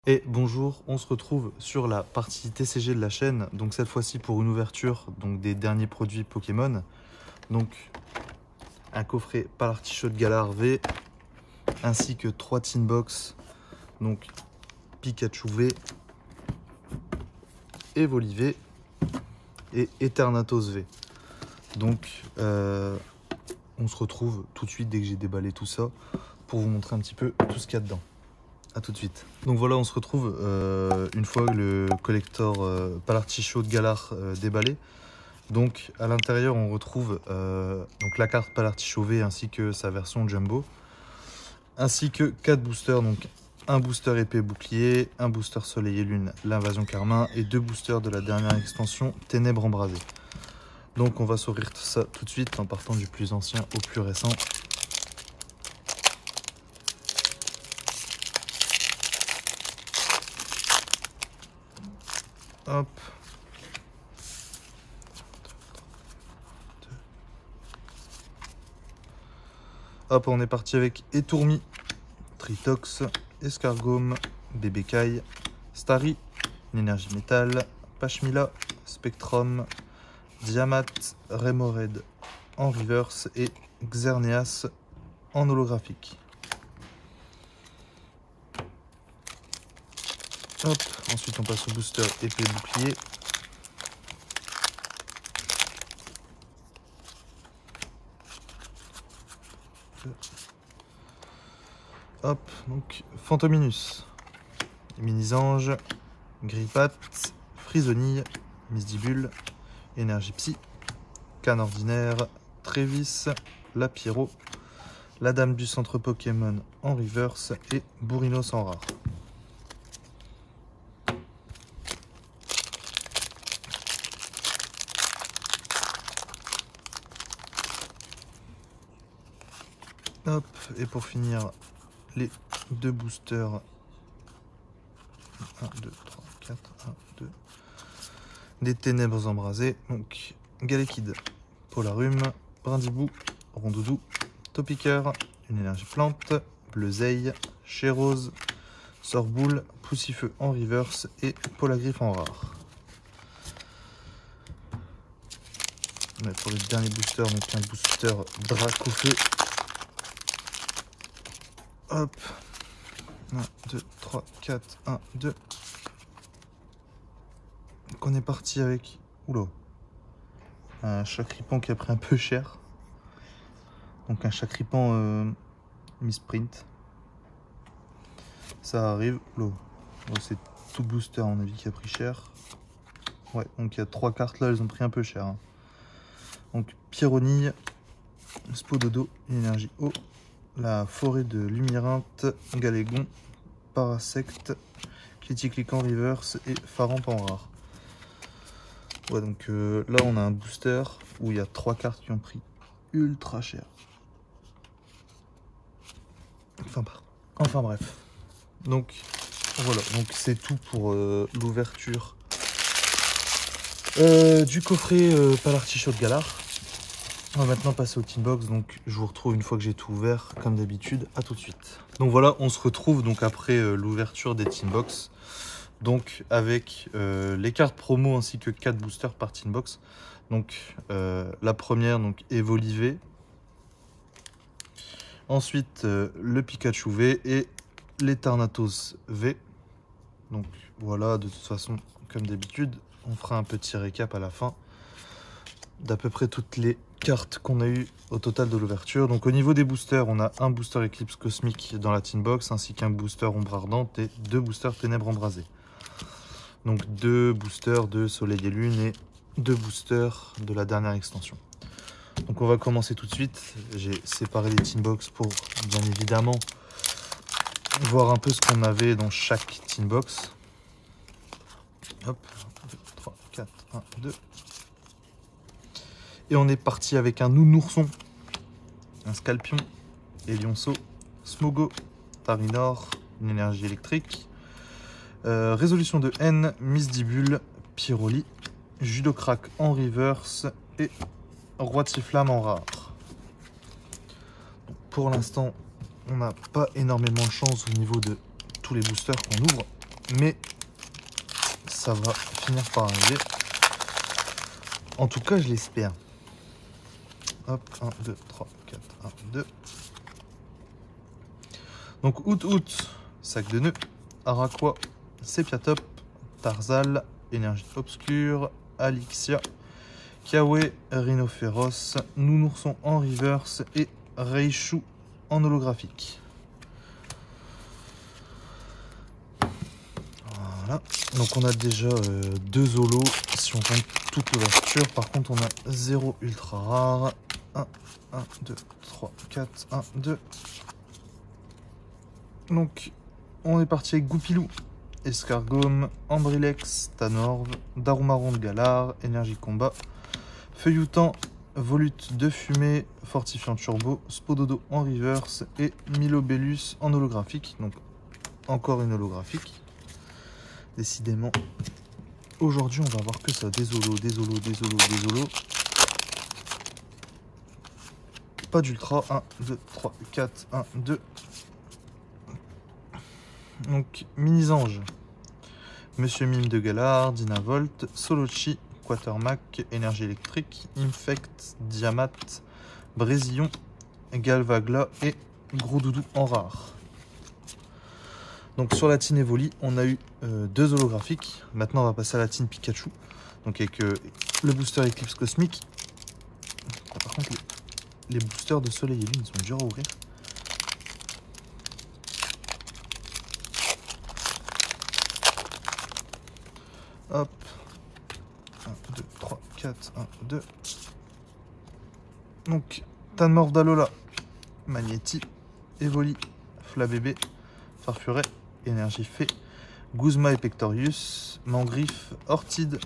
Et bonjour, on se retrouve sur la partie TCG de la chaîne, donc cette fois-ci pour une ouverture donc des derniers produits Pokémon. Donc un coffret par l'artichaut de Galar V, ainsi que 3 tin box, donc Pikachu V, Evoli V et Eternatus V. Donc on se retrouve tout de suite dès que j'ai déballé tout ça pour vous montrer un petit peu tout ce qu'il y a dedans. A tout de suite. Donc voilà, on se retrouve une fois le collector Palartichaut de Galar déballé. Donc à l'intérieur, on retrouve donc la carte Palartichaut V ainsi que sa version Jumbo, ainsi que 4 boosters, donc un booster épée bouclier, un booster soleil et lune, l'invasion carmin, et 2 boosters de la dernière extension Ténèbres embrasées. Donc on va s'ouvrir tout ça tout de suite en partant du plus ancien au plus récent. Hop. Hop, on est parti avec Etourmi, Tritox, Escargome, Bébécaille, Starry, une énergie métal, Pachmila, Spectrum, Diamat, Remoraid en reverse et Xerneas en holographique. Hop, ensuite on passe au booster épée bouclier. Hop, donc Fantominus, Mini-Ange, Grippat, Frisonille, Misdibule, Énergie Psy, Canne Ordinaire, Trévis, Lapiro, la Dame du Centre Pokémon en reverse et Bourrinos en rare. Hop, et pour finir, les 2 boosters 1, 2, 3, 4, 1, 2 des Ténèbres embrasées, donc Galekid, Polarum, Brindibou, Rondoudou, Topiqueur, une énergie plante, Bleuzeille, Chérose, Sorboule, Poussifeu en reverse et Polagriffe en rare. Mais pour le dernier booster, donc un booster Dracofeu. Hop, 1, 2, 3, 4, 1, 2. Donc on est parti avec, oula, un Chacripan qui a pris un peu cher. Donc un Chacripan mi-sprint. Ça arrive, oula, c'est tout booster à mon avis qui a pris cher. Ouais, donc il y a 3 cartes là, elles ont pris un peu cher. Hein. Donc Pyronille, Spododo, une énergie eau, la forêt de Lumyrinthe, Galégon, Parasect, Criticlic en reverse et Faramp en rare. Ouais, donc là on a un booster où il y a 3 cartes qui ont pris ultra cher. Enfin bref. Donc voilà, donc c'est tout pour l'ouverture du coffret Palartichaut de Galar. On va maintenant passer au tin box, donc je vous retrouve une fois que j'ai tout ouvert, comme d'habitude, à tout de suite. Donc voilà, on se retrouve donc après l'ouverture des tin box, donc avec les cartes promo ainsi que 4 boosters par tin box. Donc la première, donc Evoli V, ensuite le Pikachu V et l'Eternatus V. Donc voilà, de toute façon, comme d'habitude, on fera un petit récap à la fin d'à peu près toutes les cartes qu'on a eu au total de l'ouverture. Donc au niveau des boosters, on a un booster Éclipse Cosmique dans la tin box, ainsi qu'un booster Ombre Ardente et 2 boosters Ténèbres Embrasées. Donc 2 boosters de Soleil et Lune et 2 boosters de la dernière extension. Donc on va commencer tout de suite. J'ai séparé les tin box pour bien évidemment voir un peu ce qu'on avait dans chaque tin box. Hop, 1, 2, 3, 4, 1, 2. Et on est parti avec un Nounourson, un Scalpion, Elionceau, Smogo, Tarinor, une énergie électrique, Résolution de haine, Misdibule, Pyroli, Judocrack en reverse et Roi Tiflamme en rare. Pour l'instant, on n'a pas énormément de chance au niveau de tous les boosters qu'on ouvre. mais ça va finir par arriver. En tout cas, je l'espère. Hop, 1, 2, 3, 4, 1, 2. Donc, Out, sac de nœuds, Araqua, Sepiatop, Tarzal, Énergie Obscure, Alixia, Kawe, Rhinophéros, Nounourson en reverse et Reishu en holographique. Voilà. Donc on a déjà 2 holos si on compte toute l'ouverture. Par contre on a 0 ultra rare. 1, 2, 3, 4, 1, 2. Donc on est parti avec Goupilou, Escargome, Ambrilex, Tanorv, Darumaron de Galar, Énergie Combat, Feuilloutant, Volute de Fumée, Fortifiant Turbo, Spododo en reverse et Milobellus en holographique. Donc encore une holographique. Décidément, aujourd'hui on va voir que ça. Des holos, des holos, des holos, des holos. Pas d'ultra. 1, 2, 3, 4, 1, 2. Donc, Mini-Ange, Monsieur Mime de Galar, Dynavolt, Solochi, Quatermac, Énergie électrique, Infect, Diamat, Brésillon, Galvagla et Gros Doudou en rare. Donc sur la Team Evoli, on a eu 2 holographiques. Maintenant, on va passer à la Team Pikachu. Donc avec le booster Eclipse Cosmique. Par contre, les boosters de Soleil et Lune, ils sont durs à ouvrir. Hop. 1, 2, 3, 4, 1, 2. Donc, Tanmorph d'Alola, Magnéti, Evoli, Flabébé, Farfuret, Énergie Fée, Guzma et Pectorius, Mangriffe, Ortide,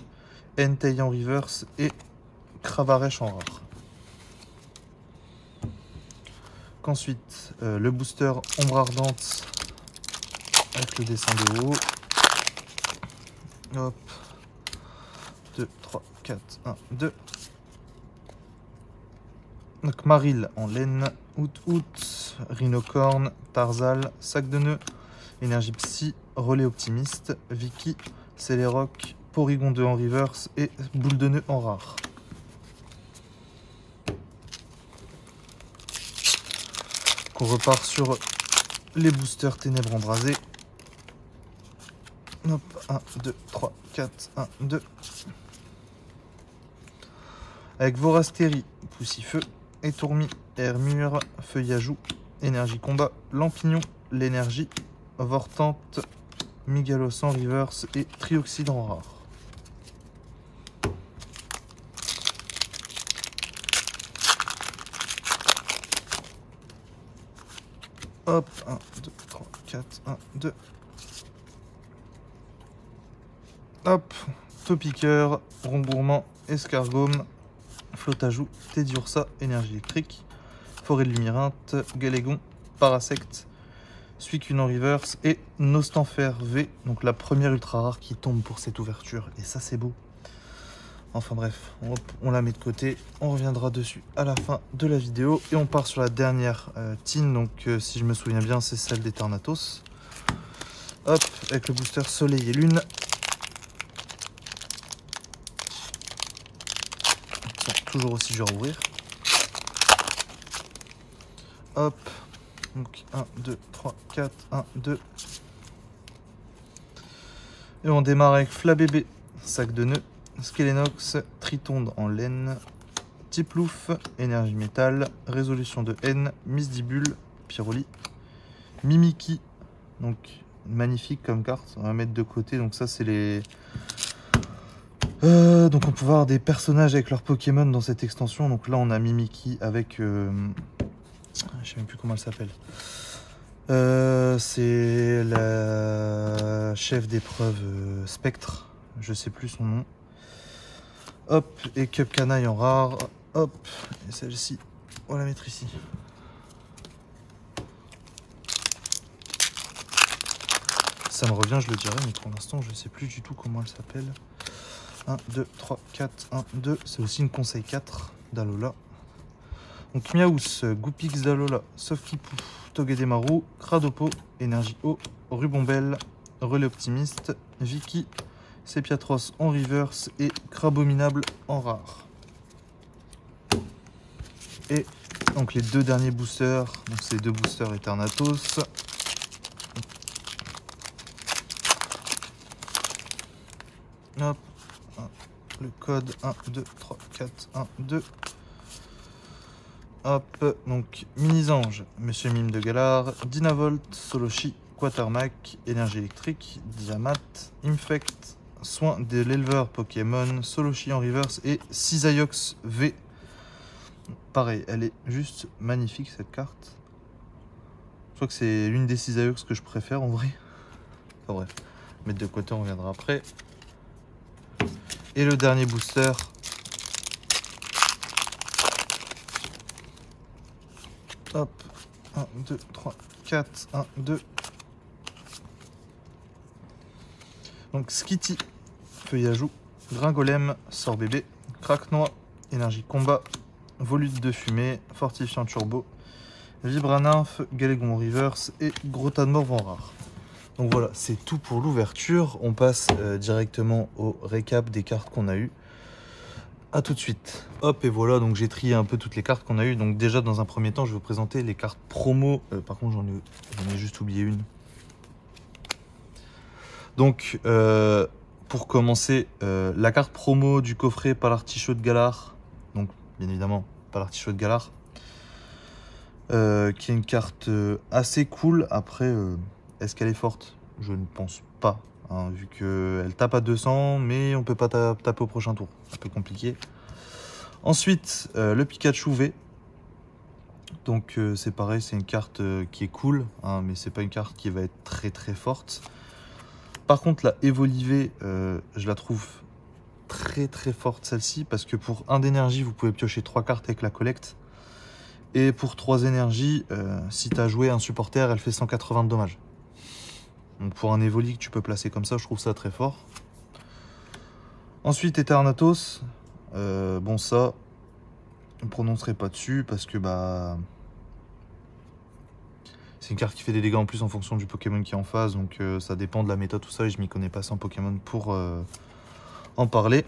Entei en reverse et Cravarèche en rare. Qu'ensuite, le booster Ombre Ardente avec le dessin de haut. Hop. 2, 3, 4, 1, 2. Donc Maril en laine, Out, Rhinocorn, Tarzal, Sac de nœuds, Énergie Psy, Relais Optimiste, Vicky, Céléroc, Porygon 2 en reverse et Boule de nœud en rare. On repart sur les boosters Ténèbres Embrasées. Hop, 1, 2, 3, 4, 1, 2. Avec Vorastérie, Poussifeu, Étourmi, Hermure, Feuillajou, Énergie Combat, Lampignon, l'énergie, Vortante, Migalos en reverse et Trioxyde en rare. Hop, 1, 2, 3, 4, 1, 2. Hop, Topiqueur, Rongourmand, Escargome, Flotajou, Teddiursa, Énergie électrique, Forêt de Lumirinthe, Galégon, Parasect, Suicune en reverse et Nostanfer V, donc la première ultra rare qui tombe pour cette ouverture, et ça c'est beau. Enfin bref, on la met de côté, on reviendra dessus à la fin de la vidéo, et on part sur la dernière tin, donc si je me souviens bien c'est celle d'Eternatus. Hop, avec le booster Soleil et Lune. Toujours aussi dur à ouvrir. Hop, donc 1, 2, 3, 4, 1, 2. Et on démarre avec Flabébé, Sac de nœuds, Skelenox, Tritonde en laine, Tiplouf, Énergie métal, Résolution de haine, Misdibule, Pyroli, Mimiki, donc magnifique comme carte, on va mettre de côté, donc ça c'est les... donc on peut voir des personnages avec leurs Pokémon dans cette extension. Donc là on a Mimiki avec... je sais même plus comment elle s'appelle. C'est la chef d'épreuve Spectre. Je sais plus son nom. Hop, et Cupcanaille en rare. Hop, et celle-ci, on va la mettre ici. Ça me revient, je le dirai, mais pour l'instant je sais plus du tout comment elle s'appelle. 1, 2, 3, 4, 1, 2. C'est aussi une conseil 4 d'Alola. Donc Miaous, Goupix d'Alola, Sofkipou, Togedemaru, Cradopo, Énergie Eau, Rubombelle, Relais Optimiste, Vicky, Sepiatros en reverse et Crabominable en rare. Et donc les deux derniers boosters, donc c'est 2 boosters Eternatus. Hop, le code 1, 2, 3, 4, 1, 2. Hop, donc Mini-Ange, Monsieur Mime de Galar, Dynavolt, Soloshi, Quatermack, Énergie électrique, Diamat, Infect, Soin de l'éleveur Pokémon, Soloshi en reverse et Cisaiox V. Pareil, elle est juste magnifique cette carte. Je crois que c'est l'une des Cisaiox que je préfère en vrai. Enfin bref, mettre de côté, on reviendra après. Et le dernier booster. Hop, 1, 2, 3, 4, 1, 2. Donc Skitty, Feuillajou, Gringolem, Sort Bébé, Craquenois, Énergie Combat, Volute de Fumée, Fortifiant Turbo, Vibranymph, Galégon Reverse et Gros Tas de Morve en rare. Donc voilà, c'est tout pour l'ouverture. On passe directement au récap des cartes qu'on a eues. A tout de suite. Hop, et voilà, donc j'ai trié un peu toutes les cartes qu'on a eues. Donc déjà, dans un premier temps, je vais vous présenter les cartes promo. Par contre, j'en ai juste oublié une. Donc, pour commencer, la carte promo du coffret Palartichaud de Galar. Donc, bien évidemment, Palartichaud de Galar. Qui est une carte assez cool. Après, est-ce qu'elle est forte? Je ne pense pas. Hein, vu qu'elle tape à 200, mais on peut pas taper au prochain tour. Un peu compliqué. Ensuite, le Pikachu V. Donc c'est pareil, c'est une carte qui est cool, hein, mais c'est pas une carte qui va être très très forte. Par contre, la Evolive, je la trouve très très forte celle-ci, parce que pour 1 d'énergie, vous pouvez piocher 3 cartes avec la collecte. Et pour 3 énergies, si tu as joué un supporter, elle fait 180 de dommages. Donc pour un Evoli que tu peux placer comme ça, je trouve ça très fort. Ensuite, Eternatus. Bon, ça, je ne prononcerai pas dessus parce que c'est une carte qui fait des dégâts en plus en fonction du Pokémon qui est en phase. Donc ça dépend de la méta, tout ça. Et je m'y connais pas assez en Pokémon pour en parler.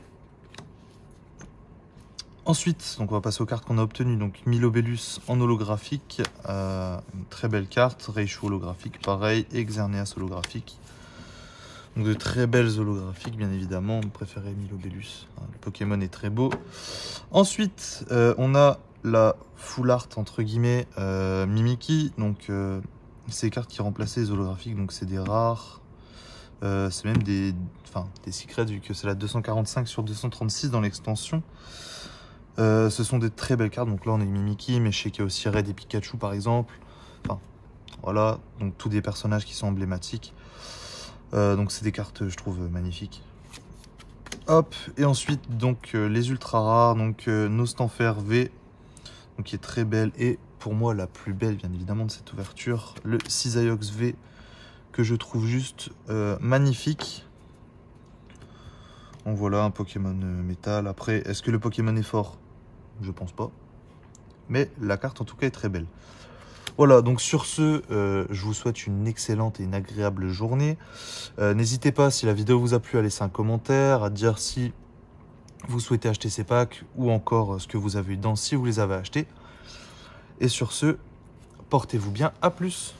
Ensuite, donc on va passer aux cartes qu'on a obtenues. Donc Milobellus en holographique, une très belle carte. Raichu holographique, pareil. Et Xerneas holographique. Donc de très belles holographiques, bien évidemment. On préférait Milobellus. Le Pokémon est très beau. Ensuite, on a la full art entre guillemets Mimikyu. Donc c'est des cartes qui remplaçaient les holographiques. Donc c'est des rares. C'est même des secrets vu que c'est la 245 sur 236 dans l'extension. Ce sont des très belles cartes. Donc là on a Mimikyu, mais je sais qu'il y a aussi Red et Pikachu par exemple. Enfin voilà, donc tous des personnages qui sont emblématiques. Donc c'est des cartes je trouve magnifiques. Hop, et ensuite donc les ultra rares, donc Nostanfer V, donc qui est très belle et pour moi la plus belle bien évidemment de cette ouverture, le Cisaiox V que je trouve juste magnifique. Donc voilà un Pokémon métal. Après, est-ce que le Pokémon est fort? Je pense pas. Mais la carte en tout cas est très belle. Voilà, donc sur ce, je vous souhaite une excellente et une agréable journée. N'hésitez pas, si la vidéo vous a plu, à laisser un commentaire, à dire si vous souhaitez acheter ces packs ou encore ce que vous avez eu dedans si vous les avez achetés. Et sur ce, portez-vous bien, à plus.